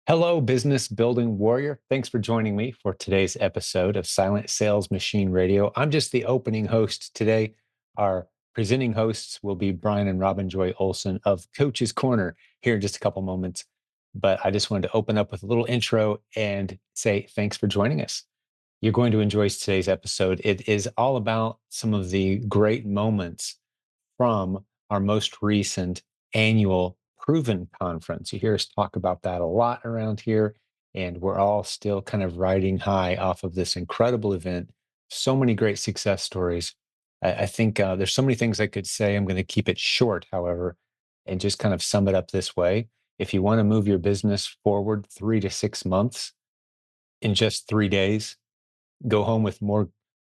Hello, business building warrior. Thanks for joining me for today's episode of Silent Sales Machine Radio. I'm just the opening host today. Our presenting hosts will be Brian and Robin Joy Olson of Coach's Corner here in just a couple moments. But I just wanted to open up with a little intro and say thanks for joining us. You're going to enjoy today's episode. It is all about some of the great moments from our most recent annual Proven Conference. You hear us talk about that a lot around here, and we're all still kind of riding high off of this incredible event. So many great success stories. I think there's so many things I could say. I'm going to keep it short, however, and just kind of sum it up this way. If you want to move your business forward 3 to 6 months in just 3 days, go home with more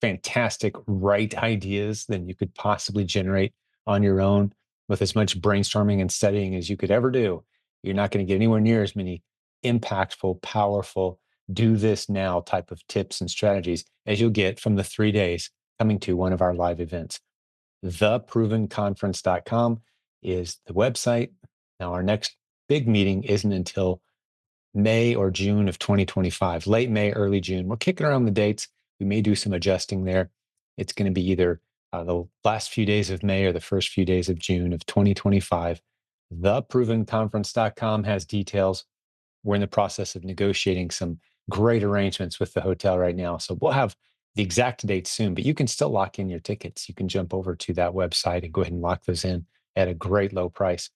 fantastic right ideas than you could possibly generate on your own with as much brainstorming and studying as you could ever do. You're not going to get anywhere near as many impactful, powerful, do this now type of tips and strategies as you'll get from the 3 days coming to one of our live events. Theprovenconference.com is the website. Now, our next big meeting isn't until May or June of 2025, late May, early June. We're kicking around the dates. We may do some adjusting there. It's going to be either the last few days of May or the first few days of June of 2025. Theprovenconference.com has details. We're in the process of negotiating some great arrangements with the hotel right now. So we'll have the exact date soon, but you can still lock in your tickets. You can jump over to that website and go ahead and lock those in at a great low price.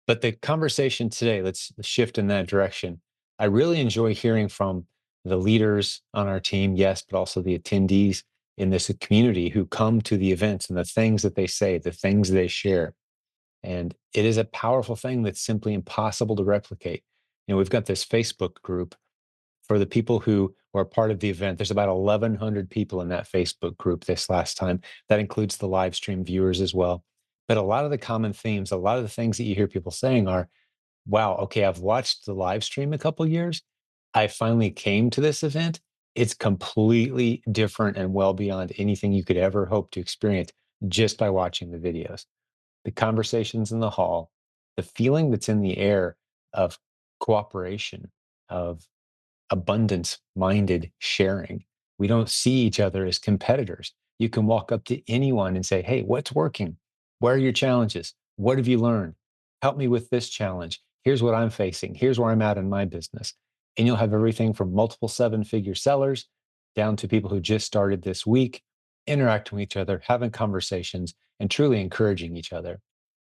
But the conversation today, let's shift in that direction. I really enjoy hearing from the leaders on our team, yes, but also the attendees in this community who come to the events and the things that they say, the things they share. And it is a powerful thing that's simply impossible to replicate. We've got this Facebook group for the people who are part of the event. There's about 1,100 people in that Facebook group this last time. That includes the live stream viewers as well. But a lot of the common themes, a lot of the things that you hear people saying are, wow, okay, I've watched the live stream a couple years. I finally came to this event. It's completely different and well beyond anything you could ever hope to experience just by watching the videos. The conversations in the hall, the feeling that's in the air of cooperation, of abundance minded sharing. We don't see each other as competitors. You can walk up to anyone and say, hey, what's working? Where are your challenges? What have you learned? Help me with this challenge. Here's what I'm facing. Here's where I'm at in my business. And you'll have everything from multiple 7-figure sellers down to people who just started this week, interacting with each other, having conversations, and truly encouraging each other.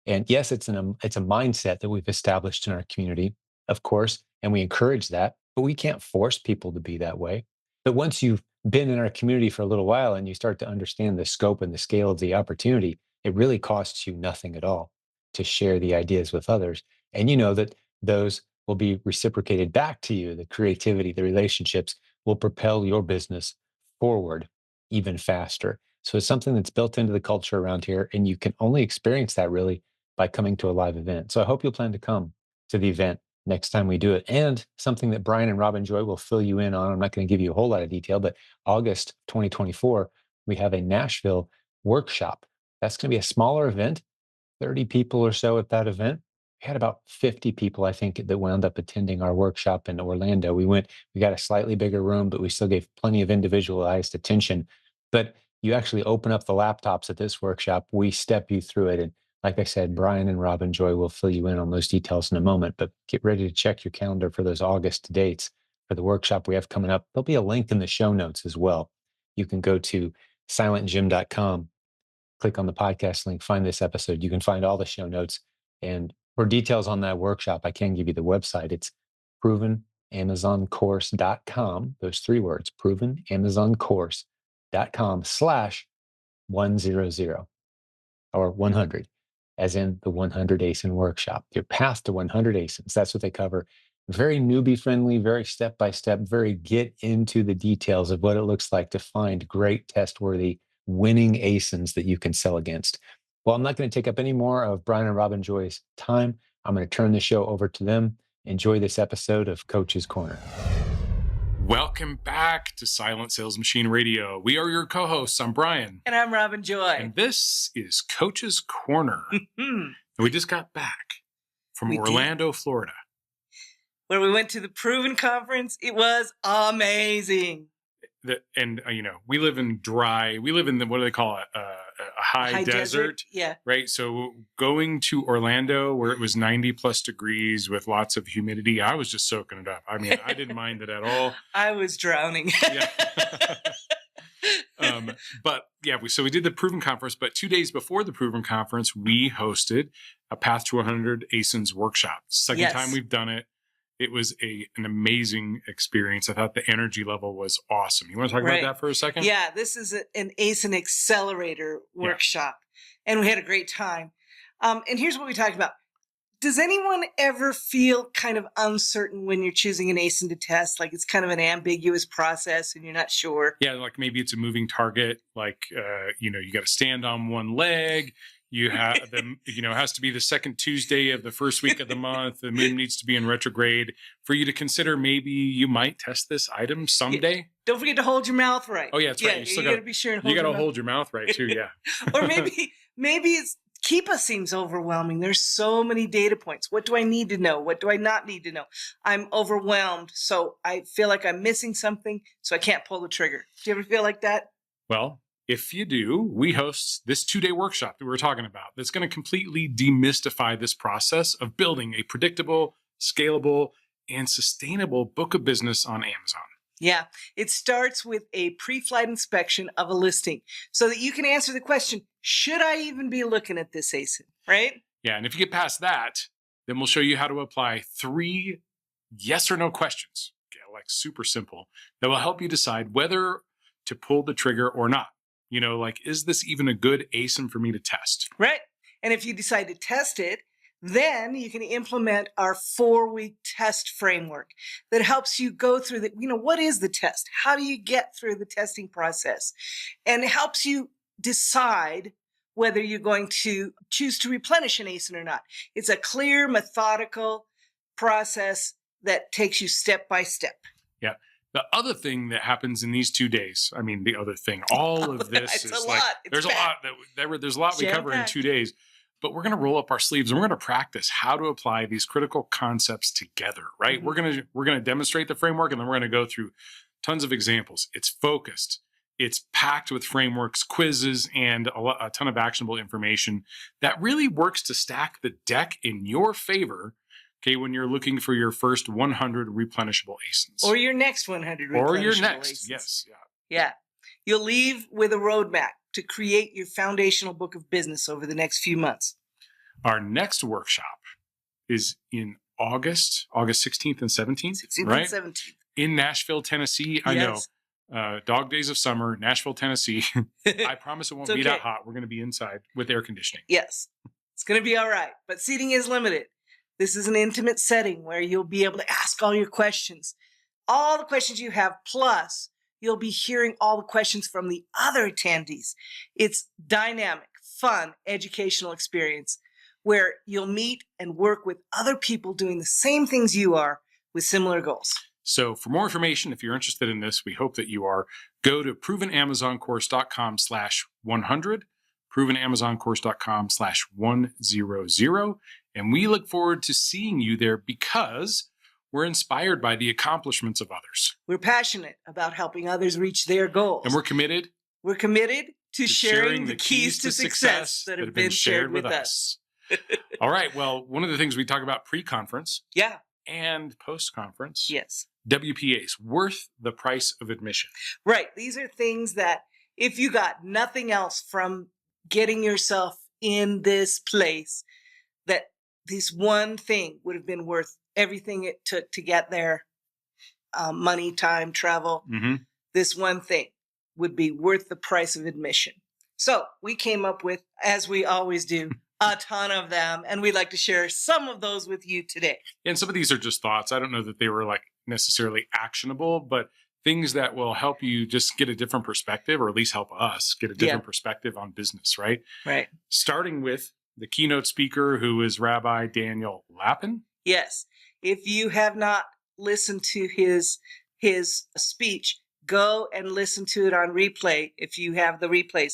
And yes, it's a mindset that we've established in our community, of course, and we encourage that, but we can't force people to be that way. But once you've been in our community for a little while and you start to understand the scope and the scale of the opportunity, it really costs you nothing at all to share the ideas with others. And you know that those will be reciprocated back to you. The creativity, the relationships will propel your business forward even faster. So it's something that's built into the culture around here, and you can only experience that really by coming to a live event. So I hope you'll plan to come to the event next time we do it. And something that Brian and Robin Joy will fill you in on. I'm not going to give you a whole lot of detail, but August 2024, we have a Nashville workshop. That's going to be a smaller event, 30 people or so at that event. We had about 50 people, I think, that wound up attending our workshop in Orlando. We got a slightly bigger room, but we still gave plenty of individualized attention. But you actually open up the laptops at this workshop, we step you through it. And like I said, Brian and Robin Joy will fill you in on those details in a moment, but get ready to check your calendar for those August dates for the workshop we have coming up. There'll be a link in the show notes as well. You can go to silentjimdotcom, click on the podcast link, find this episode. You can find all the show notes. And for details on that workshop, I can give you the website. It's provenamazoncourse.com. Those 3 words, provenamazoncourse.com/100 or 100, as in the 100 ASIN workshop. Your path to 100 ASINs. That's what they cover. Very newbie friendly, very step by step, very get into the details of what it looks like to find great, test worthy, winning ASINs that you can sell against. Well, I'm not going to take up any more of Brian and Robin Joy's time. I'm going to turn the show over to them. Enjoy this episode of Coach's Corner. Welcome back to Silent Sales Machine Radio. We are your co-hosts. I'm Brian. And I'm Robin Joy. And this is Coach's Corner. And we just got back from Orlando, Florida. where we went to the Proven Conference. It was amazing. We live in the, what do they call it? A high desert, yeah. Right. So going to Orlando where it was 90 plus degrees with lots of humidity, I was just soaking it up. I mean, I didn't mind it at all. I was drowning. Yeah. But yeah, so we did the Proven Conference, but 2 days before the Proven Conference, we hosted a Path to 100 ASINs workshop. Second time we've done it. It was an amazing experience. I thought the energy level was awesome. You want to talk about that for a second? Yeah, this is an ASIN accelerator workshop, and we had a great time. And here's what we talked about. Does anyone ever feel kind of uncertain when you're choosing an ASIN to test? Like it's kind of an ambiguous process and you're not sure. Yeah, like maybe it's a moving target. Like, you got to stand on one leg. You have it has to be the second Tuesday of the first week of the month. The moon needs to be in retrograde for you to consider maybe you might test this item someday. Yeah. Don't forget to hold your mouth right. Oh yeah, that's right. You got to be sure and hold you got to hold your mouth right too. Yeah. Or maybe it's Keepa seems overwhelming. There's so many data points. What do I need to know? What do I not need to know? I'm overwhelmed, so I feel like I'm missing something, so I can't pull the trigger. Do you ever feel like that? Well, if you do, we host this 2-day workshop that we were talking about that's going to completely demystify this process of building a predictable, scalable, and sustainable book of business on Amazon. Yeah, it starts with a pre-flight inspection of a listing so that you can answer the question, should I even be looking at this ASIN, right? Yeah, and if you get past that, then we'll show you how to apply 3 yes or no questions, like super simple, that will help you decide whether to pull the trigger or not. Like, is this even a good ASIN for me to test? Right. And if you decide to test it, then you can implement our 4-week test framework that helps you go through what is the test? How do you get through the testing process? And it helps you decide whether you're going to choose to replenish an ASIN or not. It's a clear, methodical process that takes you step by step. Yeah. The other thing that happens in these 2 days, all of this is like, there's a lot we cover in 2 days, but we're going to roll up our sleeves and we're going to practice how to apply these critical concepts together, right? Mm-hmm. We're going to demonstrate the framework and then we're going to go through tons of examples. It's focused. It's packed with frameworks, quizzes, and a ton of actionable information that really works to stack the deck in your favor. Okay, when you're looking for your first 100 replenishable ASINs. Or your next 100 replenishable ASINs. Or your next, yes. Yeah. You'll leave with a roadmap to create your foundational book of business over the next few months. Our next workshop is in August 16th and 17th. 16th right? and 17th. In Nashville, Tennessee. I know. Dog days of summer, Nashville, Tennessee. I promise it won't be that hot. We're going to be inside with air conditioning. Yes. It's going to be all right. But seating is limited. This is an intimate setting where you'll be able to ask all your questions, all the questions you have, plus you'll be hearing all the questions from the other attendees. It's dynamic, fun, educational experience where you'll meet and work with other people doing the same things you are with similar goals. So for more information, if you're interested in this, we hope that you are. Go to provenamazoncourse.com/100, provenamazoncourse.com/100. And we look forward to seeing you there because we're inspired by the accomplishments of others. We're passionate about helping others reach their goals. And we're committed to sharing the keys to success that have been shared with us. All right. Well, one of the things we talk about pre-conference and post-conference. Yes. WPAs, worth the price of admission. Right. These are things that if you got nothing else from getting yourself in this place, that this one thing would have been worth everything it took to get there, money, time, travel. Mm-hmm. This one thing would be worth the price of admission. So we came up with, as we always do, a ton of them, and we'd like to share some of those with you today. And some of these are just thoughts. I don't know that they were like necessarily actionable, but things that will help you just get a different perspective, or at least help us get a different perspective on business, right? Right. Starting with the keynote speaker, who is Rabbi Daniel Lapin. Yes. If you have not listened to his speech, go and listen to it on replay if you have the replays.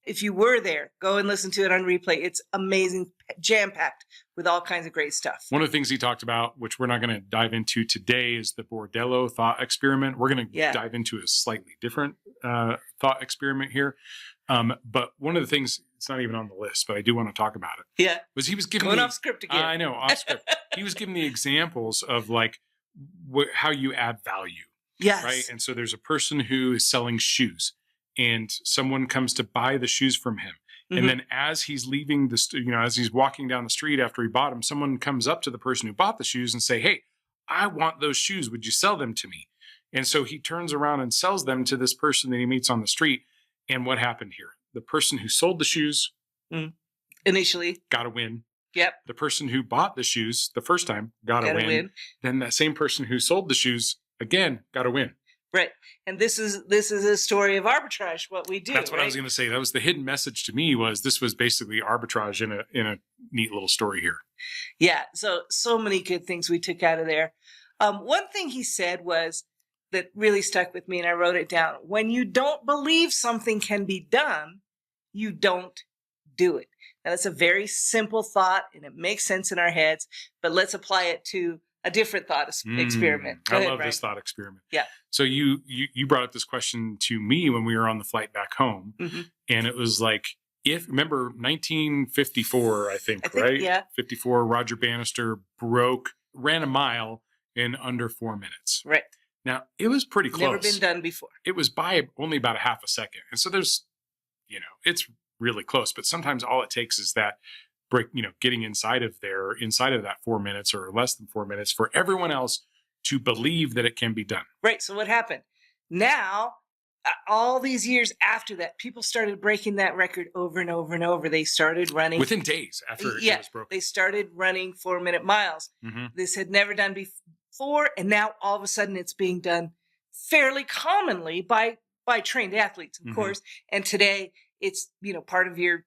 If you were there, go and listen to it on replay. It's amazing, jam-packed with all kinds of great stuff. One of the things he talked about, which we're not going to dive into today, is the bordello thought experiment. We're going to dive into a slightly different thought experiment here. But one of the things, it's not even on the list, but I do want to talk about it. Yeah. Was he was giving Going off script again. I know, off script. He was giving the examples of like how you add value. Yes. Right. And so there's a person who is selling shoes and someone comes to buy the shoes from him. And then as he's leaving as he's walking down the street after he bought them, someone comes up to the person who bought the shoes and say, "Hey, I want those shoes. Would you sell them to me?" And so he turns around and sells them to this person that he meets on the street. And what happened here? The person who sold the shoes initially got a win. Yep. The person who bought the shoes the first time got a win. Then that same person who sold the shoes again got a win. Right. And this is a story of arbitrage, what we do. That's what I was going to say. That was the hidden message to me, was this was basically arbitrage in a neat little story here. Yeah. So many good things we took out of there. One thing he said was that really stuck with me, and I wrote it down. When you don't believe something can be done, you don't do it. Now, that's a very simple thought, and it makes sense in our heads, but let's apply it to a different thought experiment. I love this thought experiment. Yeah. So you brought up this question to me when we were on the flight back home, and it was like, remember 1954, I think, right? Yeah. 54, Roger Bannister ran a mile in under 4 minutes. Right. Now, it was pretty close. Never been done before. It was by only about a half a second. And so there's, it's really close, but sometimes all it takes is that break, getting inside of that 4 minutes or less than 4 minutes for everyone else to believe that it can be done. Right. So what happened? Now, all these years after that, people started breaking that record over and over and over. They started running within days after it was broken. They started running 4-minute miles. This had never done before, and now all of a sudden it's being done fairly commonly by trained athletes, of course. And today it's part of your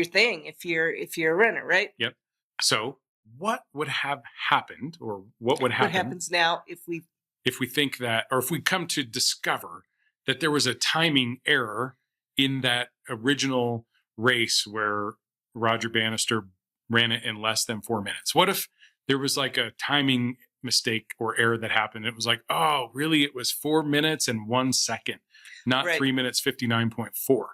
thing if you're a runner, right? Yep. So what would have happened, or what would happen? What happens now if we think that, or if we come to discover that there was a timing error in that original race where Roger Bannister ran it in less than 4 minutes? What if there was like a timing mistake or error that happened? It was like, oh, really? It was 4 minutes and 1 second, not 3 minutes, 59.4.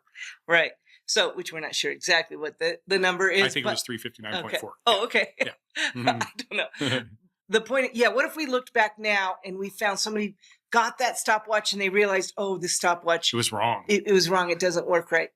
Right. So, which we're not sure exactly what the number is. I think it was 359.4. Okay. Oh, okay. Yeah. I don't know. The point, what if we looked back now and we found somebody got that stopwatch and they realized, oh, the stopwatch. It was wrong. It was wrong. It doesn't work right.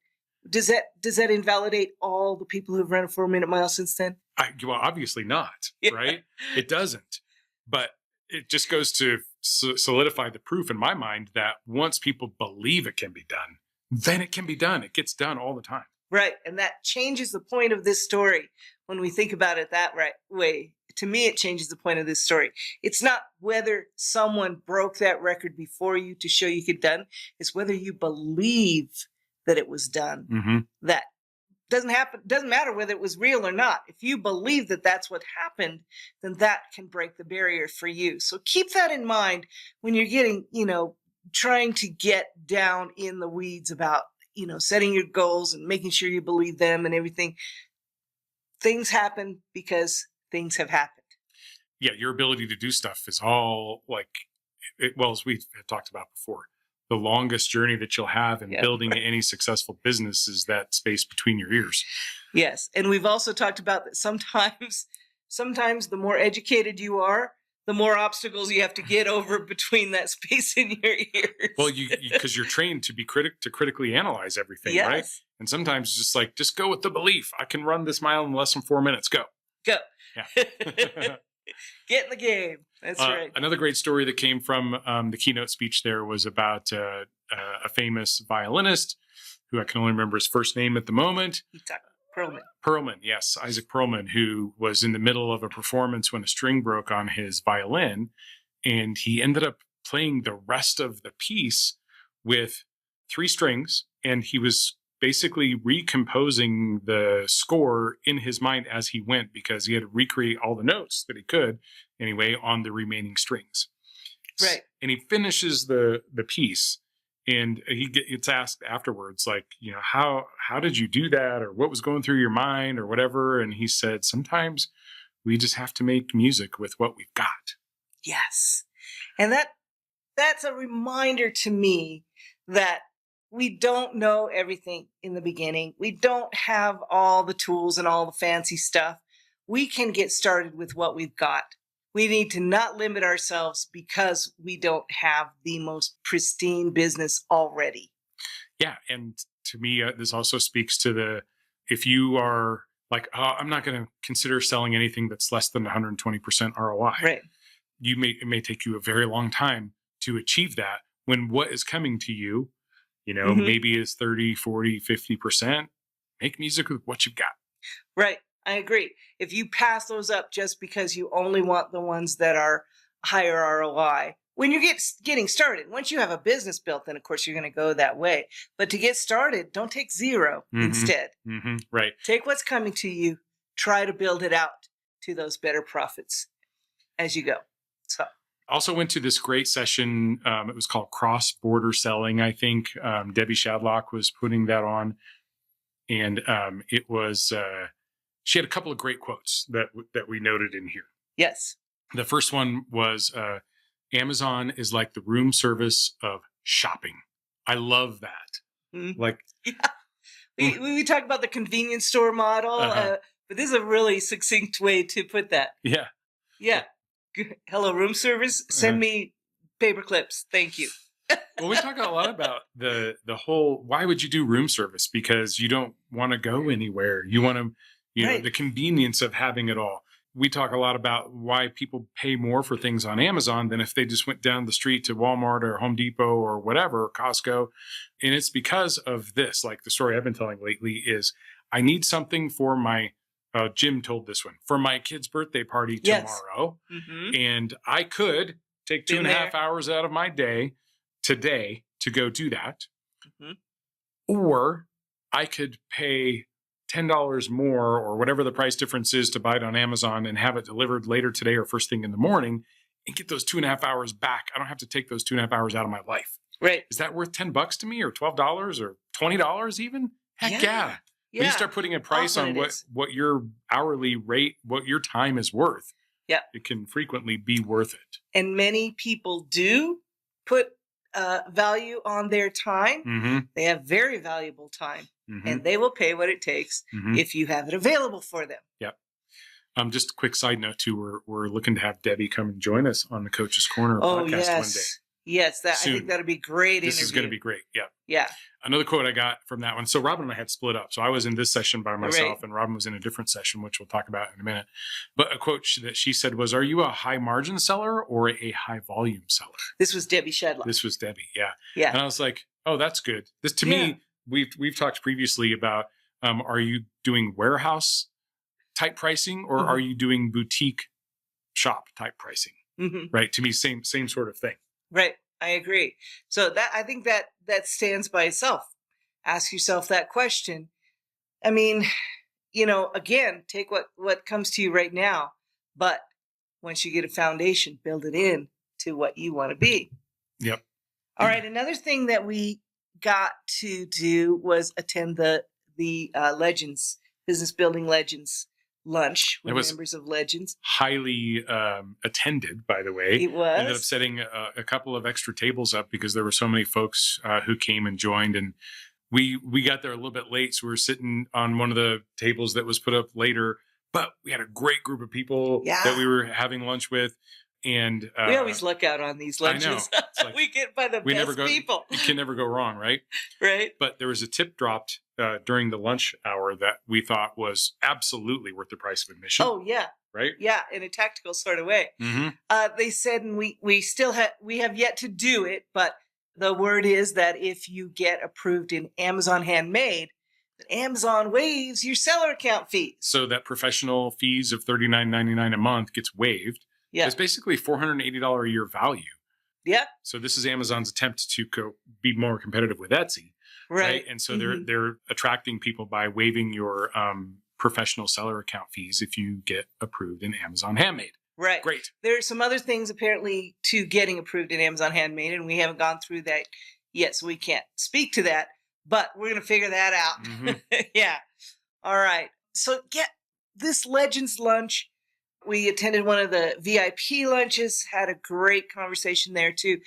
Does that invalidate all the people who've run a 4-minute mile since then? Well, obviously not, right? It doesn't. But it just goes to solidify the proof in my mind that once people believe it can be done, then it can be done. It gets done all the time. Right. And that changes the point of this story when we think about it that way. To me, it changes the point of this story. It's not whether someone broke that record before you to show you could done. It's whether you believe that it was done. That doesn't happen. Doesn't matter whether it was real or not. If you believe that that's what happened, then that can break the barrier for you. So keep that in mind when you're getting, trying to get down in the weeds about, setting your goals and making sure you believe them and everything. Things happen because things have happened. Yeah, your ability to do stuff is all as we've talked about before, the longest journey that you'll have in building any successful business is that space between your ears. Yes. And we've also talked about that sometimes the more educated you are, the more obstacles you have to get over between that space in your ears. Well, because you're trained to be critically analyze everything, right? And sometimes just go with the belief. I can run this mile in less than 4 minutes. Go. Yeah. Get in the game. That's right. Another great story that came from the keynote speech there was about a famous violinist who I can only remember his first name at the moment. Perlman, yes, Isaac Perlman, who was in the middle of a performance when a string broke on his violin, and he ended up playing the rest of the piece with 3 strings, and he was basically recomposing the score in his mind as he went because he had to recreate all the notes that he could anyway on the remaining strings. Right. And he finishes the piece, And he gets asked afterwards, like, how did you do that, or what was going through your mind, or whatever. And he said, sometimes we just have to make music with what we've got. Yes. And that's a reminder to me that we don't know everything in the beginning. We don't have all the tools and all the fancy stuff. We can get started with what we've got. We need to not limit ourselves because we don't have the most pristine business already. Yeah. And to me, this also speaks to if you are like, oh, I'm not going to consider selling anything that's less than 120% ROI. Right. It may take you a very long time to achieve that, when what is coming to you, maybe is 30, 40, 50%. Make music with what you've got. Right. I agree. If you pass those up just because you only want the ones that are higher ROI, when you're getting started, once you have a business built, then of course you're going to go that way. But to get started, don't take zero instead. Mm-hmm. Right. Take what's coming to you, try to build it out to those better profits as you go. So also went to this great session. It was called Cross-Border Selling, I think. Debbie Shadlock was putting that on. And it was... she had a couple of great quotes that we noted in here. Yes. The first one was, Amazon is like the room service of shopping. I love that. Mm-hmm. Like, yeah. We talk about the convenience store model, but this is a really succinct way to put that. Yeah. Yeah. Hello, room service. Send me paper clips. Thank you. Well, we talk a lot about the whole, why would you do room service? Because you don't want to go anywhere. You want to, right. the convenience of having it all. We talk a lot about why people pay more for things on Amazon than if they just went down the street to Walmart or Home Depot or whatever, Costco. And it's because of this. Like the story I've been telling lately is, I need something for my, Jim told this one, for my kid's birthday party tomorrow. Mm-hmm. And I could take 2.5 hours out of my day today to go do that. Mm-hmm. Or I could pay $10 more or whatever the price difference is to buy it on Amazon and have it delivered later today or first thing in the morning and get those 2.5 hours back. I don't have to take those 2.5 hours out of my life. Right. Is that worth $10 to me, or $12 or $20 even? Heck yeah. When you start putting a price on what your hourly rate, what your time is worth, it can frequently be worth it. And many people do put value on their time. Mm-hmm. They have very valuable time. Mm-hmm. And they will pay what it takes if you have it available for them. Yep. Just a quick side note too, we're looking to have Debbie come and join us on the Coach's Corner podcast one day. Yes, I think that'll be great. This is going to be great. Yeah. Yeah. Another quote I got from that one. So Robin and I had split up. So I was in this session by myself and Robin was in a different session, which we'll talk about in a minute. But a quote that she said was, "Are you a high margin seller or a high volume seller?" This was Debbie Shadlock. This was Debbie. Yeah. Yeah. And I was like, oh, that's good. This to me, we've talked previously about, are you doing warehouse type pricing or are you doing boutique shop type pricing? Mm-hmm. Right. To me, same sort of thing. Right. I agree. So I think that stands by itself. Ask yourself that question. I mean, again, take what comes to you right now, but once you get a foundation, build it in to what you want to be. Yep. All right. Another thing that we got to do was attend the Legends, Business Building Legends lunch with members of Legends. Highly attended, by the way. It was. Ended up setting a couple of extra tables up because there were so many folks who came and joined, and we got there a little bit late, so we were sitting on one of the tables that was put up later. But we had a great group of people that we were having lunch with. And we always look out on these lunches. I know. Like, we get by the best people. You can never go wrong, right? Right. But there was a tip dropped during the lunch hour that we thought was absolutely worth the price of admission. Oh, yeah. Right? Yeah, in a tactical sort of way. Mm-hmm. They said, and we have yet to do it, but the word is that if you get approved in Amazon Handmade, Amazon waives your seller account fees. So that professional fees of $39.99 a month gets waived. Yeah. It's basically $480 a year value. Yeah. So this is Amazon's attempt to be more competitive with Etsy. Right. And so they're attracting people by waiving your professional seller account fees if you get approved in Amazon Handmade. Right. Great. There are some other things apparently to getting approved in Amazon Handmade, and we haven't gone through that Yes, we can't speak to that, but we're going to figure that out. Mm-hmm. Yeah. All right. So get this Legends lunch. We attended one of the VIP lunches, had a great conversation there too.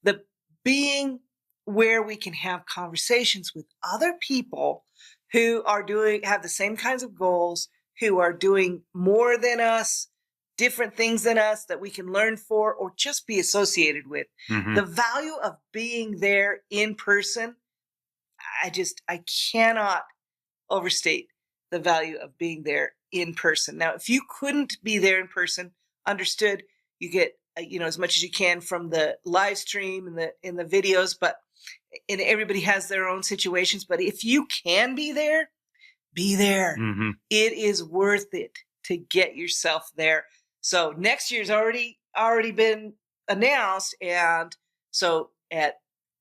The being where we can have conversations with other people who are have the same kinds of goals, who are doing more than us, different things than us that we can learn for or just be associated with. Mm-hmm. The value of being there in person, I cannot overstate the value of being there in person. Now, if you couldn't be there in person, understood, you get as much as you can from the live stream and the videos, and everybody has their own situations. But if you can be there, be there. Mm-hmm. It is worth it to get yourself there. So next year's already been announced, and so at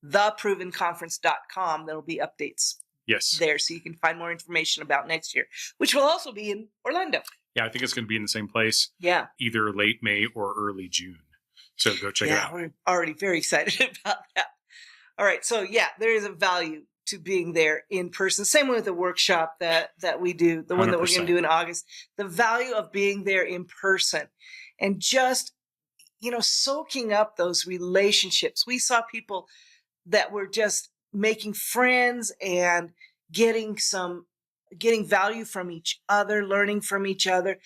theprovenconference.com there'll be updates. Yes. There, so you can find more information about next year, which will also be in Orlando. Yeah, I think it's going to be in the same place. Yeah. Either late May or early June. So go check it out. We're already very excited about that. All right. So yeah, there is a value to being there in person. Same with the workshop that we do, the one 100%. that we're going to do in August. The value of being there in person and just, soaking up those relationships. We saw people that were just making friends and getting value from each other, learning from each other.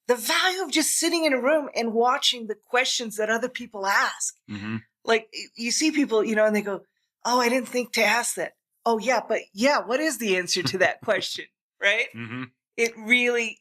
The value of just sitting in a room and watching the questions that other people ask. Mm-hmm. Like you see people, and they go, "Oh, I didn't think to ask that." Oh yeah, but yeah, what is the answer to that question? Right? Mm-hmm. It really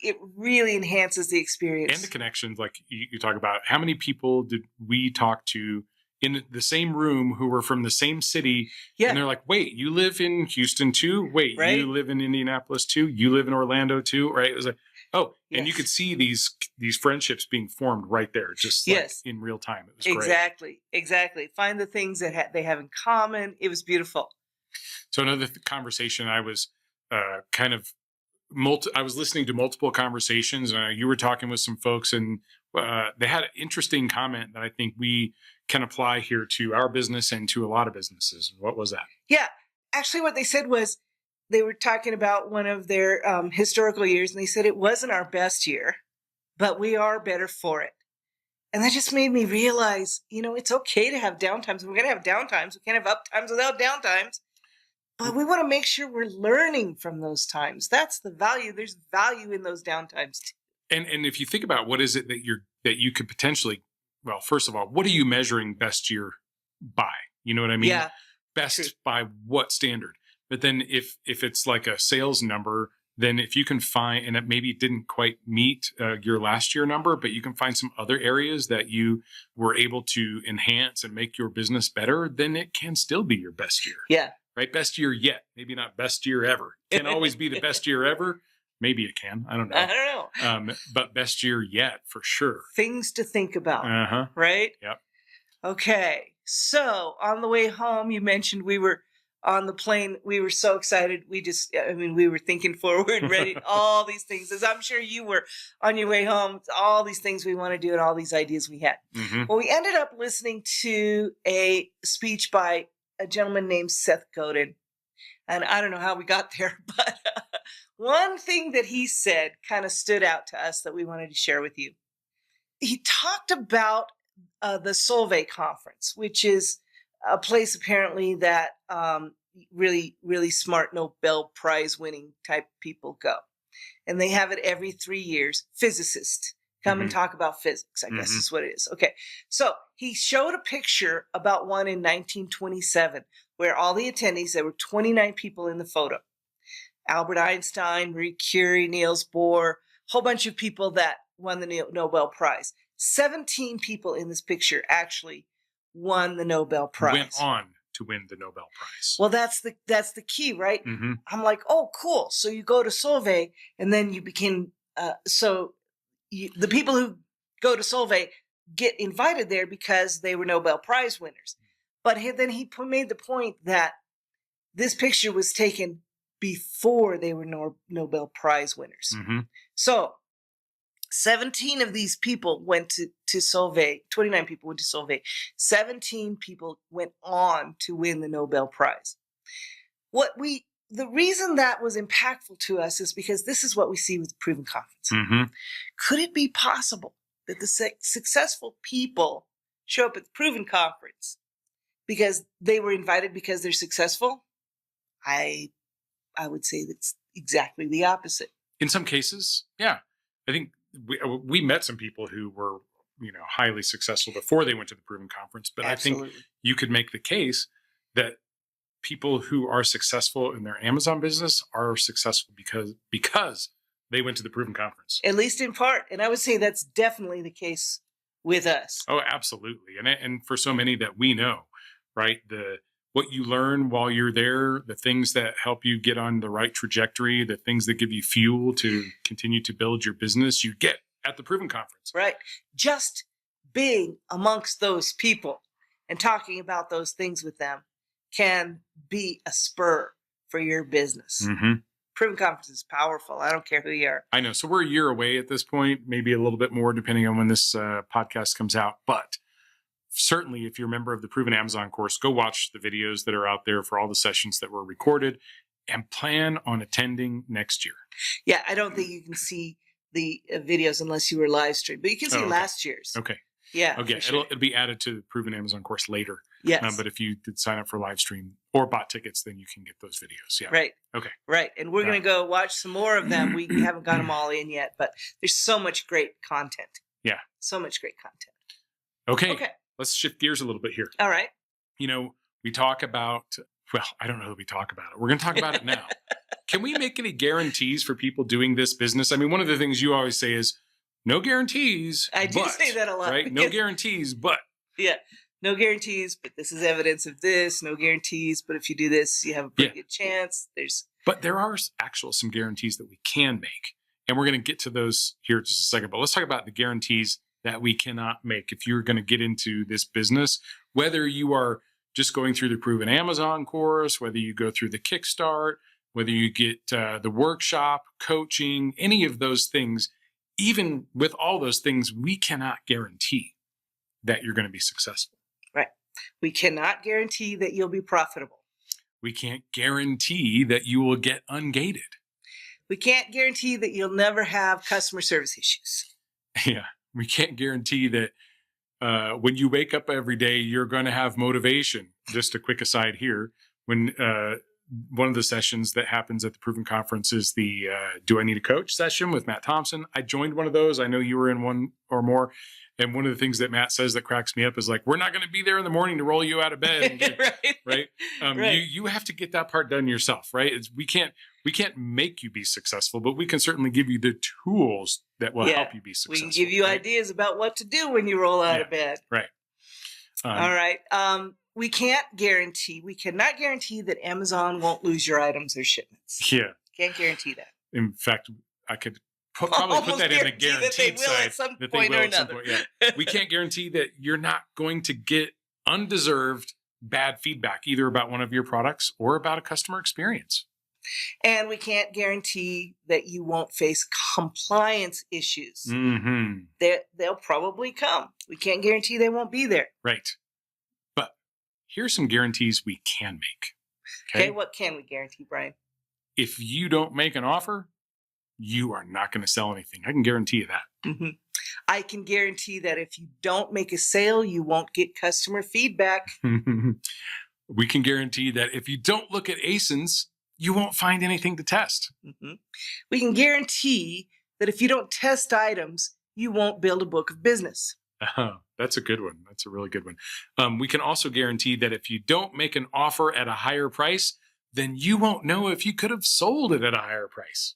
enhances the experience. And the connections, like you talk about, how many people did we talk to in the same room who were from the same city? Yeah. And they're like, wait, you live in Houston too? Wait, right? You live in Indianapolis too? You live in Orlando too? Right? It was like, oh, yes. And you could see these friendships being formed right there, just yes. in real time. It was Exactly. Find the things that they have in common. It was beautiful. So another conversation, I was I was listening to multiple conversations, and you were talking with some folks, and they had an interesting comment that I think we can apply here to our business and to a lot of businesses. What was that? Yeah, actually what they said was they were talking about one of their historical years, and they said it wasn't our best year, but we are better for it. And that just made me realize, it's okay to have downtimes. We're going to have downtimes. We can't have up times without downtimes. But we want to make sure we're learning from those times. That's the value. There's value in those downtimes too. And if you think about what is it that you could potentially, well, first of all, what are you measuring best year by? You know what I mean? Yeah. Best true. By what standard? But then if it's like a sales number, then if you can find, and it maybe didn't quite meet your last year number, but you can find some other areas that you were able to enhance and make your business better, then it can still be your best year. Yeah. Right? Best year yet. Maybe not best year ever. Can always be the best year ever. Maybe it can. I don't know. But best year yet for sure. Things to think about. Uh-huh. Right? Yep. Okay. So on the way home, you mentioned we were on the plane. We were so excited. We were thinking forward, ready, all these things. As I'm sure you were on your way home, all these things we want to do and all these ideas we had. Mm-hmm. Well, we ended up listening to a speech by a gentleman named Seth Godin. And I don't know how we got there, but one thing that he said kind of stood out to us that we wanted to share with you. He talked about the Solvay conference, which is a place apparently that really, really smart Nobel Prize winning type people go. And they have it every 3 years. Physicists come and talk about physics, I guess is what it is. Okay. So he showed a picture about one in 1927 where all the attendees, there were 29 people in the photo. Albert Einstein, Marie Curie, Niels Bohr, a whole bunch of people that won the Nobel Prize. 17 people in this picture actually won the Nobel Prize. Went on to win the Nobel Prize. Well, that's the key, right? Mm-hmm. I'm like, oh, cool. So you go to Solvay, and then you became the people who go to Solvay get invited there because they were Nobel Prize winners. But then he made the point that this picture was taken before they were Nobel Prize winners. Mm-hmm. So 17 of these people went to Solvay. 29 people went to Solvay. 17 people went on to win the Nobel Prize. The reason that was impactful to us is because this is what we see with the Proven Conference. Mm-hmm. Could it be possible that the successful people show up at the Proven Conference because they were invited because they're successful? I would say that's exactly the opposite. In some cases, yeah. I think we met some people who were, highly successful before they went to the Proven Conference. But Absolutely. I think you could make the case that people who are successful in their Amazon business are successful because they went to the Proven Conference. At least in part. And I would say that's definitely the case with us. Oh, absolutely. And for so many that we know, right? What you learn while you're there, the things that help you get on the right trajectory, the things that give you fuel to continue to build your business, you get at the Proven Conference. Right. Just being amongst those people and talking about those things with them can be a spur for your business. Mm-hmm. Proven Conference is powerful. I don't care who you are. I know. So we're a year away at this point, maybe a little bit more depending on when this podcast comes out. But certainly, if you're a member of the Proven Amazon course, go watch the videos that are out there for all the sessions that were recorded and plan on attending next year. Yeah, I don't think you can see the videos unless you were live streamed, but you can see last year's. Okay. Yeah. Okay. Sure. It'll be added to the Proven Amazon course later. Yes. But if you did sign up for live stream or bought tickets, then you can get those videos. Yeah. Right. Okay. Right. And we're going to go watch some more of them. We haven't got them all in yet, but there's so much great content. Yeah. So much great content. Okay. Let's shift gears a little bit here. All right. We talk about, I don't know that we talk about it. We're going to talk about it now. Can we make any guarantees for people doing this business? I mean, one of the things you always say is no guarantees. I do say that a lot. Right? No guarantees, but. Yeah. No guarantees, but this is evidence of this. No guarantees, but if you do this, you have a pretty good chance. But there are some guarantees that we can make. And we're going to get to those here in just a second. But let's talk about the guarantees that we cannot make if you're going to get into this business, whether you are just going through the Proven Amazon course, whether you go through the Kickstart, whether you get the workshop, coaching, any of those things. Even with all those things, we cannot guarantee that you're going to be successful. Right. We cannot guarantee that you'll be profitable. We can't guarantee that you will get ungated. We can't guarantee that you'll never have customer service issues. Yeah. We can't guarantee that when you wake up every day, you're going to have motivation. Just a quick aside here. When one of the sessions that happens at the Proven Conference is the Do I Need a Coach session with Matt Thompson. I joined one of those. I know you were in one or more. And one of the things that Matt says that cracks me up is like, we're not going to be there in the morning to roll you out of bed. Right. Right? You have to get that part done yourself, right? We can't make you be successful, but we can certainly give you the tools that will help you be successful. We can give you ideas about what to do when you roll out of bed. Right. All right. We cannot guarantee that Amazon won't lose your items or shipments. Yeah. Can't guarantee that. In fact, I could probably put that in the guaranteed side. At some point or another. Yeah. We can't guarantee that you're not going to get undeserved bad feedback, either about one of your products or about a customer experience. And we can't guarantee that you won't face compliance issues. Mm-hmm. They'll probably come. We can't guarantee they won't be there. Right. But here's some guarantees we can make. Okay, what can we guarantee, Brian? If you don't make an offer, you are not going to sell anything. I can guarantee you that. Mm-hmm. I can guarantee that if you don't make a sale, you won't get customer feedback. We can guarantee that if you don't look at ASINs, you won't find anything to test. Mm-hmm. We can guarantee that if you don't test items, you won't build a book of business. That's a good one. That's a really good one. We can also guarantee that if you don't make an offer at a higher price, then you won't know if you could have sold it at a higher price.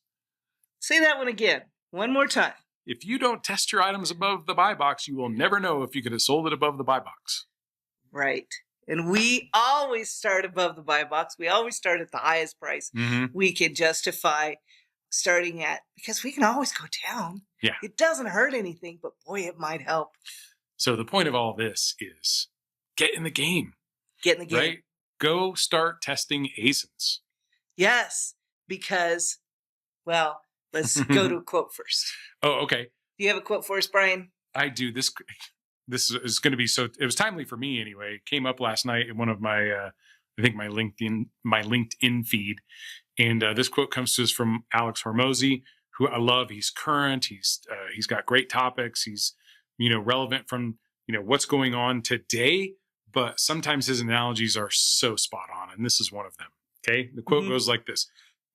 Say that one again. One more time. If you don't test your items above the buy box, you will never know if you could have sold it above the buy box. Right. And we always start above the buy box. We always start at the highest price we can justify starting at, because we can always go down. Yeah. It doesn't hurt anything, but boy, it might help. So the point of all this is get in the game. Get in the game. Right? Go start testing ASINs. Yes, because, well, let's go to a quote first. Oh, okay. Do you have a quote for us, Brian? I do. This is going to be so. It was timely for me anyway. It came up last night in one of my, I think my LinkedIn feed, and this quote comes to us from Alex Hormozy, who I love. He's current. He's got great topics. He's relevant from what's going on today. But sometimes his analogies are so spot on, and this is one of them. Okay, the quote goes like this: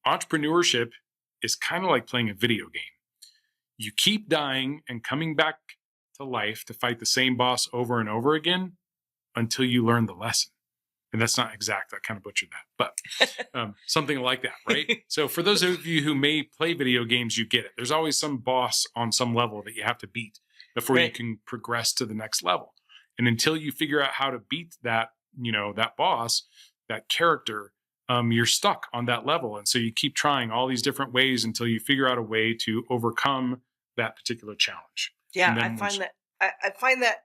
entrepreneurship is kind of like playing a video game. You keep dying and coming back to life to fight the same boss over and over again until you learn the lesson. And that's not exact. I kind of butchered that, but something like that, right? So for those of you who may play video games, you get it. There's always some boss on some level that you have to beat before you can progress to the next level. And until you figure out how to beat that, that boss, that character, you're stuck on that level. And so you keep trying all these different ways until you figure out a way to overcome that particular challenge. Yeah, I find that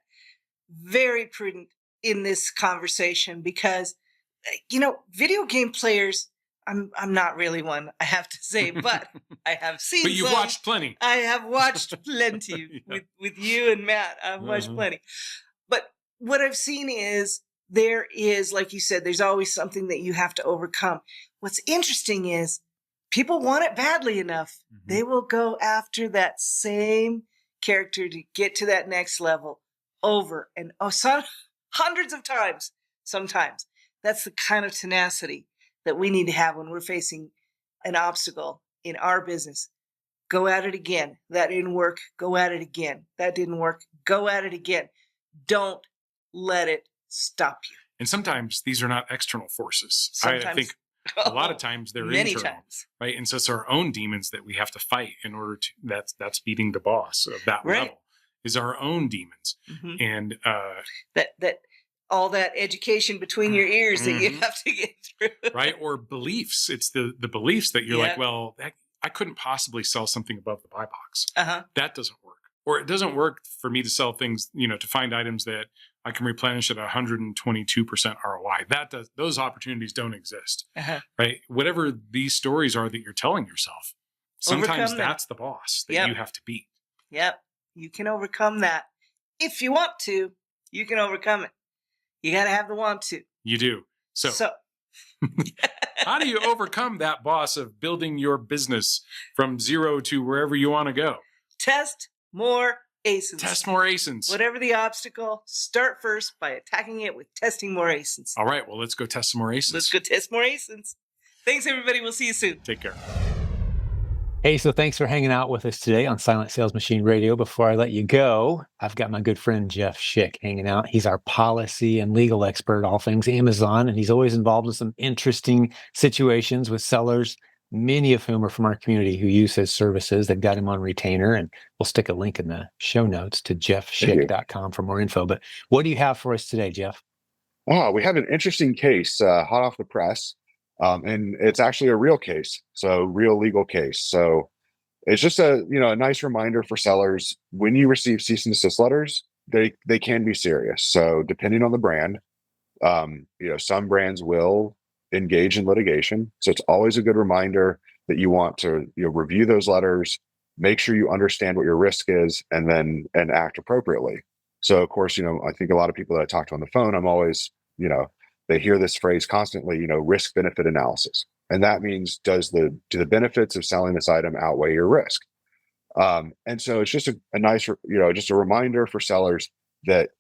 very prudent in this conversation because, video game players, I'm not really one, I have to say, but I have seen. But you've watched plenty. I have watched plenty with you and Matt. I've watched plenty. But what I've seen is there is, like you said, there's always something that you have to overcome. What's interesting is people want it badly enough. They will go after that same character to get to that next level over and hundreds of times. Sometimes that's the kind of tenacity that we need to have when we're facing an obstacle in our business. Go at it again. That didn't work. Go at it again. That didn't work. Go at it again. Don't let it stop you. And sometimes these are not external forces. I think a lot of times they're internal, right? And so it's our own demons that we have to fight in order to, that's beating the boss of that level, is our own demons. And that all that education between your ears that you have to get through. Right? Or beliefs. It's the beliefs that you're like, well, I couldn't possibly sell something above the buy box. That doesn't work. Or it doesn't work for me to sell things, to find items that I can replenish at 122% ROI. Those opportunities don't exist, right? Whatever these stories are that you're telling yourself, sometimes that's the boss that you have to beat. Yep. You can overcome that. If you want to, you can overcome it. You got to have the want to. You do. So how do you overcome that boss of building your business from zero to wherever you want to go? Test more ASINs. Test more ASINs. Whatever the obstacle, start first by attacking it with testing more ASINs. All right. Well, let's go test some more ASINs. Let's go test more ASINs. Thanks, everybody. We'll see you soon. Take care. Hey, so thanks for hanging out with us today on Silent Sales Machine Radio. Before I let you go, I've got my good friend Jeff Schick hanging out. He's our policy and legal expert, all things Amazon, and he's always involved in some interesting situations with sellers, many of whom are from our community who use his services. They've got him on retainer, and we'll stick a link in the show notes to jeffschick.com for more info. But what do you have for us today, Jeff? Oh, we have an interesting case hot off the press. And it's actually a real case, so real legal case. So it's just a nice reminder for sellers when you receive cease and desist letters, they can be serious. So depending on the brand, some brands will engage in litigation. So it's always a good reminder that you want to review those letters, make sure you understand what your risk is, and act appropriately. So of course, I think a lot of people that I talk to on the phone, I'm always, they hear this phrase constantly, risk benefit analysis. And that means, do the benefits of selling this item outweigh your risk? And so it's just a nice, just a reminder for sellers that,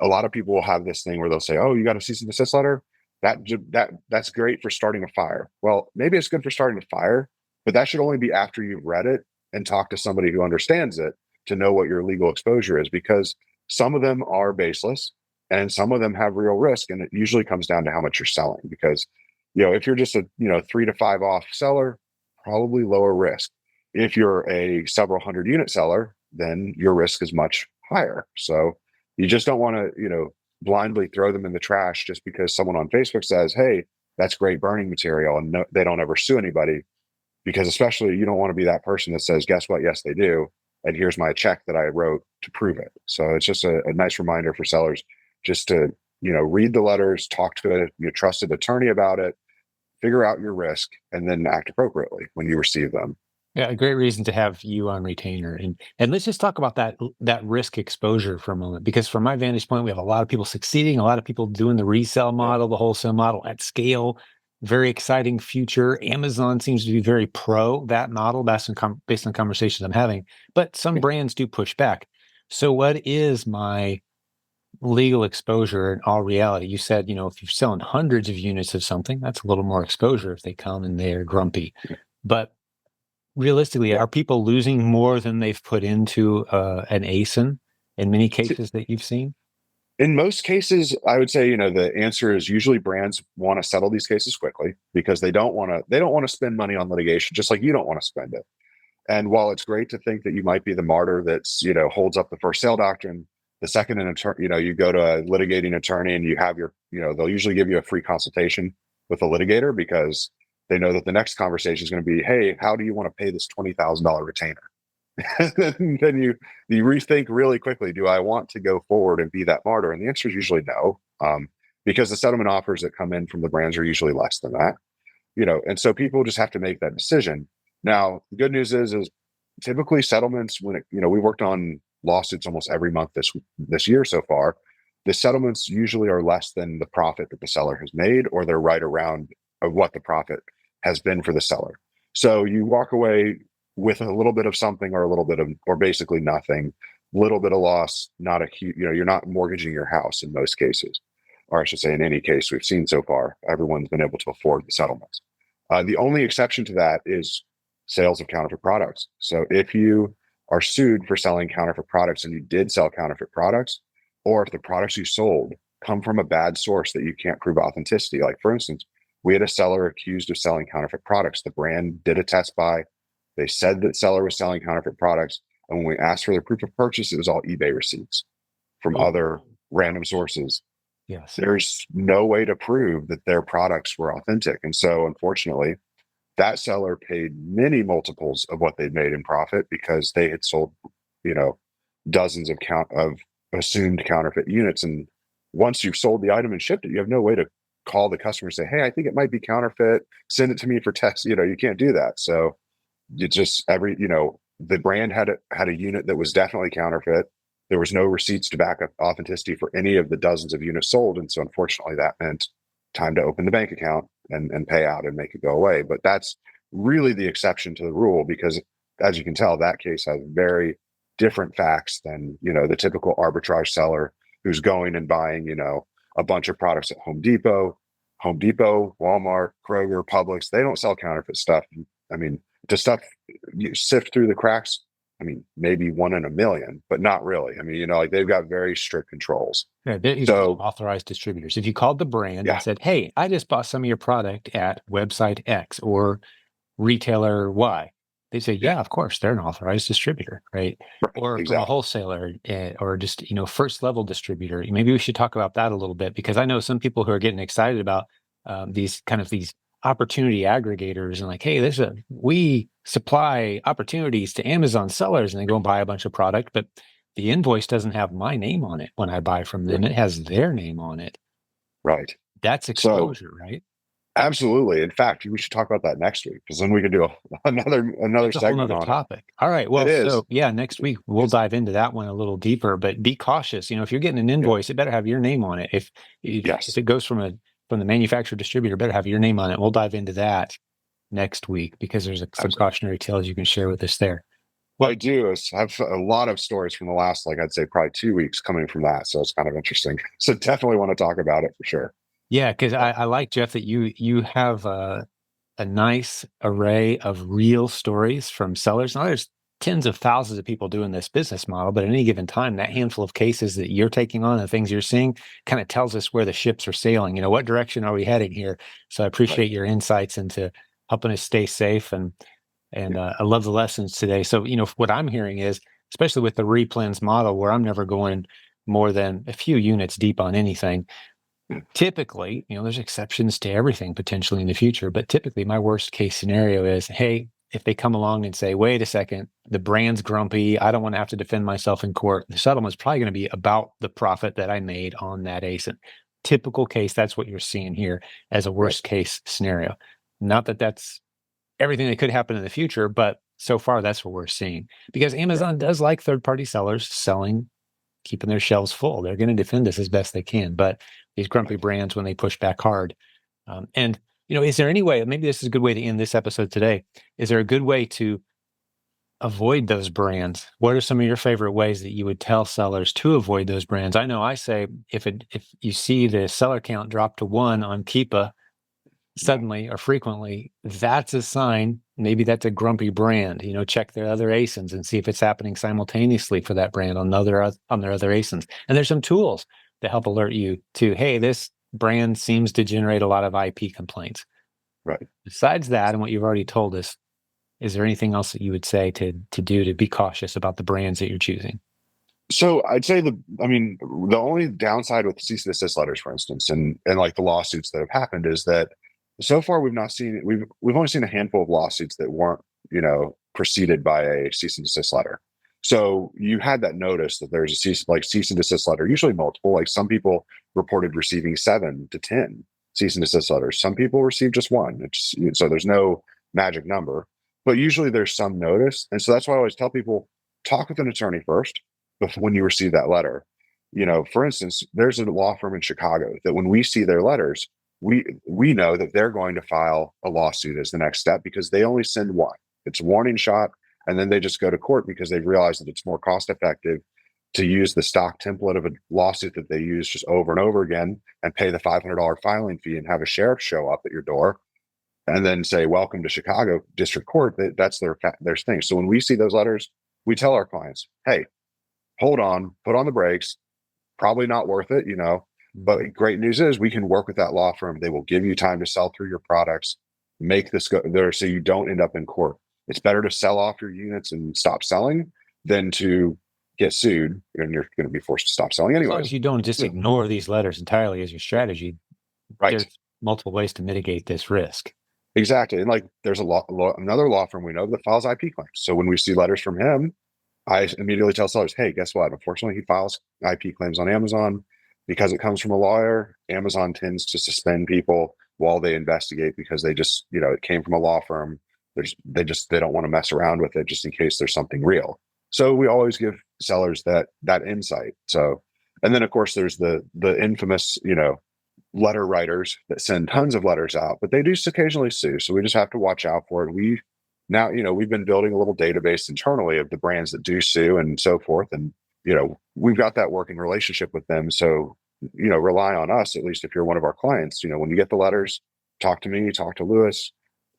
a lot of people will have this thing where they'll say, oh, you got a cease and desist letter? That's great for starting a fire. Well, maybe it's good for starting a fire, but that should only be after you've read it and talked to somebody who understands it to know what your legal exposure is, because some of them are baseless and some of them have real risk. And it usually comes down to how much you're selling, because, if you're just a, 3 to 5 off seller, probably lower risk. If you're a several hundred unit seller, then your risk is much higher. So you just don't want to, blindly throw them in the trash just because someone on Facebook says, hey, that's great burning material, and they don't ever sue anybody, because especially you don't want to be that person that says, guess what? Yes, they do. And here's my check that I wrote to prove it. So it's just a nice reminder for sellers just to, read the letters, talk to a trusted attorney about it, figure out your risk, and then act appropriately when you receive them. Yeah, a great reason to have you on retainer. And let's just talk about that risk exposure for a moment, because from my vantage point, we have a lot of people succeeding, a lot of people doing the resale Yeah. model, the wholesale model at scale. Very exciting future. Amazon seems to be very pro that model, based on conversations I'm having. But some Yeah. brands do push back. So, what is my legal exposure in all reality? You said, if you're selling hundreds of units of something, that's a little more exposure if they come and they're grumpy. But realistically, Yeah. are people losing more than they've put into an ASIN in many cases that you've seen? In most cases, I would say, the answer is usually brands want to settle these cases quickly because they don't want to spend money on litigation, just like you don't want to spend it. And while it's great to think that you might be the martyr that's, holds up the first sale doctrine, the second an attorney, you go to a litigating attorney and you have they'll usually give you a free consultation with a litigator because they know that the next conversation is going to be, hey, how do you want to pay this $20,000 retainer? Then you rethink really quickly, do I want to go forward and be that martyr? And the answer is usually no, because the settlement offers that come in from the brands are usually less than that. And so people just have to make that decision. Now, the good news is typically settlements, when we worked on lawsuits almost every month this year so far. The settlements usually are less than the profit that the seller has made, or they're right around of what the profit has been for the seller. So you walk away with a little bit of something, or a little bit of, or basically nothing, little bit of loss, not a huge, you're not mortgaging your house in most cases, or I should say in any case we've seen so far, everyone's been able to afford the settlements. The only exception to that is sales of counterfeit products. So if you are sued for selling counterfeit products and you did sell counterfeit products, or if the products you sold come from a bad source that you can't prove authenticity, like for instance, we had a seller accused of selling counterfeit products. The brand did a test buy. They said that seller was selling counterfeit products. And when we asked for the proof of purchase, it was all eBay receipts from other random sources. Yes. There's no way to prove that their products were authentic. And so, unfortunately, that seller paid many multiples of what they'd made in profit because they had sold, dozens of assumed counterfeit units. And once you've sold the item and shipped it, you have no way to call the customer and say, hey, I think it might be counterfeit. Send it to me for test. You can't do that. So it just the brand had a unit that was definitely counterfeit. There was no receipts to back up authenticity for any of the dozens of units sold. And so unfortunately that meant time to open the bank account and pay out and make it go away. But that's really the exception to the rule, because as you can tell, that case has very different facts than, the typical arbitrage seller who's going and buying, a bunch of products at Home Depot, Walmart, Kroger, Publix. They don't sell counterfeit stuff. I mean, the stuff you sift through the cracks, maybe one in a million, but not really. Like they've got very strict controls. Yeah, they're So authorized distributors. If you called the brand yeah, and said, "Hey, I just bought some of your product at website X or retailer Y," they say, yeah, "Yeah, of course, they're an authorized distributor, right?" right, Or from a exactly. wholesaler, or just first level distributor. Maybe we should talk about that a little bit, because I know some people who are getting excited about these opportunity aggregators, and like, "Hey, we supply opportunities to Amazon sellers," and they go and buy a bunch of product, but the invoice doesn't have my name on it when I buy from Yeah, them. It has their name on it. right. That's So exposure, right? absolutely. In fact, we should talk about that next week, because then we can do another That's a whole segment nother on it. topic. All right. It Well, is so yeah, next week we'll because dive into that one a little deeper, but be cautious. If you're getting an yeah, invoice, it better have your name on it. If yes, it goes from the manufacturer distributor, it better have your name on it. We'll dive into that next week, because there's some absolutely. cautionary tales you can share with us there. I Well, do have a lot of stories from the last, like I'd say, probably 2 weeks coming from that. So it's kind of interesting. So definitely want to talk about it for sure. yeah, because I like, Jeff, that you have a nice array of real stories from sellers. Now, there's tens of thousands of people doing this business model, but at any given time, that handful of cases that you're taking on and things you're seeing kind of tells us where the ships are sailing. What direction are we heading here? So I Right. appreciate your insights into helping us stay safe, and I love the lessons today. So what I'm hearing is, especially with the replens model, where I'm never going more than a few units deep on anything. Yeah. Typically, there's exceptions to everything potentially in the future, but typically my worst case scenario is, hey, if they come along and say, wait a second, the brand's grumpy, I don't want to have to defend myself in court, the settlement's probably going to be about the profit that I made on that ASIN. Typical case, that's what you're seeing here as a Right. worst case scenario. Not that that's everything that could happen in the future, but so far, that's what we're seeing, because Amazon does like third-party sellers selling, keeping their shelves full. They're going to defend this as best they can, but these grumpy brands, when they push back hard, and is there any way? Maybe this is a good way to end this episode today. Is there a good way to avoid those brands? What are some of your favorite ways that you would tell sellers to avoid those brands? I know I say if you see the seller count drop to 1 on Keepa suddenly or frequently, that's a sign. Maybe that's a grumpy brand. Check their other ASINs and see if it's happening simultaneously for that brand on their other ASINs. And there's some tools that help alert you to, hey, this brand seems to generate a lot of IP complaints. Right. Besides that, and what you've already told us, is there anything else that you would say to do to be cautious about the brands that you're choosing? So I'd say the only downside with cease and desist letters, for instance, and like the lawsuits that have happened, is that so far we've only seen a handful of lawsuits that weren't preceded by a cease and desist letter. So you had that notice that there's a cease and desist letter, usually multiple. Like some people reported receiving 7 to 10 cease and desist letters. Some people received just 1. So there's no magic number, but usually there's some notice. And so that's why I always tell people, talk with an attorney first before, when you receive that letter. For instance, there's a law firm in Chicago that when we see their letters, we know that they're going to file a lawsuit as the next step, because they only send 1. It's a warning shot, and then they just go to court because they've realized that it's more cost effective to use the stock template of a lawsuit that they use just over and over again and pay the $500 filing fee and have a sheriff show up at your door and then say, welcome to Chicago District Court. That's their thing. So when we see those letters, we tell our clients, hey, hold on, put on the brakes, probably not worth it, but great news is we can work with that law firm. They will give you time to sell through your products, make this go there so you don't end up in court. It's better to sell off your units and stop selling than to get sued, and you're going to be forced to stop selling anyway. As long as you don't just ignore these letters entirely as your strategy, right? There's multiple ways to mitigate this risk. Exactly. And like there's another law firm we know that files IP claims. So when we see letters from him, I immediately tell sellers, hey, guess what? Unfortunately, he files IP claims on Amazon. Because it comes from a lawyer, Amazon tends to suspend people while they investigate, because they just, it came from a law firm. They don't want to mess around with it just in case there's something real. So we always give sellers that insight. So, and then of course there's the infamous, letter writers that send tons of letters out, but they do occasionally sue. So we just have to watch out for it. We've been building a little database internally of the brands that do sue and so forth. And, we've got that working relationship with them. So, rely on us, at least if you're one of our clients, when you get the letters, talk to me, talk to Lewis,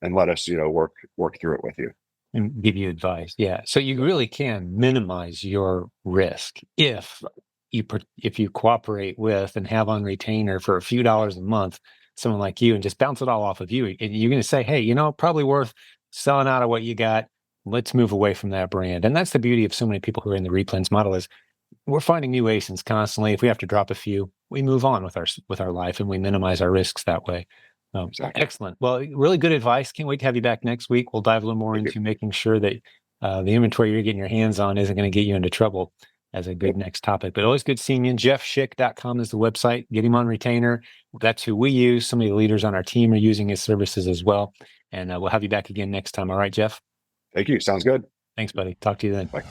and let us, work through it with you. And give you advice. Yeah. So you really can minimize your risk if you cooperate with and have on retainer for a few dollars a month, someone like you, and just bounce it all off of you. And you're going to say, hey, probably worth selling out of what you got. Let's move away from that brand. And that's the beauty of so many people who are in the replens model, is we're finding new ASINs constantly. If we have to drop a few, we move on with our life, and we minimize our risks that way. Exactly. Excellent. Well, really good advice. Can't wait to have you back next week. We'll dive a little more into making sure that the inventory you're getting your hands on isn't going to get you into trouble, as a good next topic. But always good seeing you. JeffSchick.com is the website. Get him on retainer. That's who we use. Some of the leaders on our team are using his services as well. And we'll have you back again next time. All right, Jeff? Thank you. Sounds good. Thanks, buddy. Talk to you then. Bye.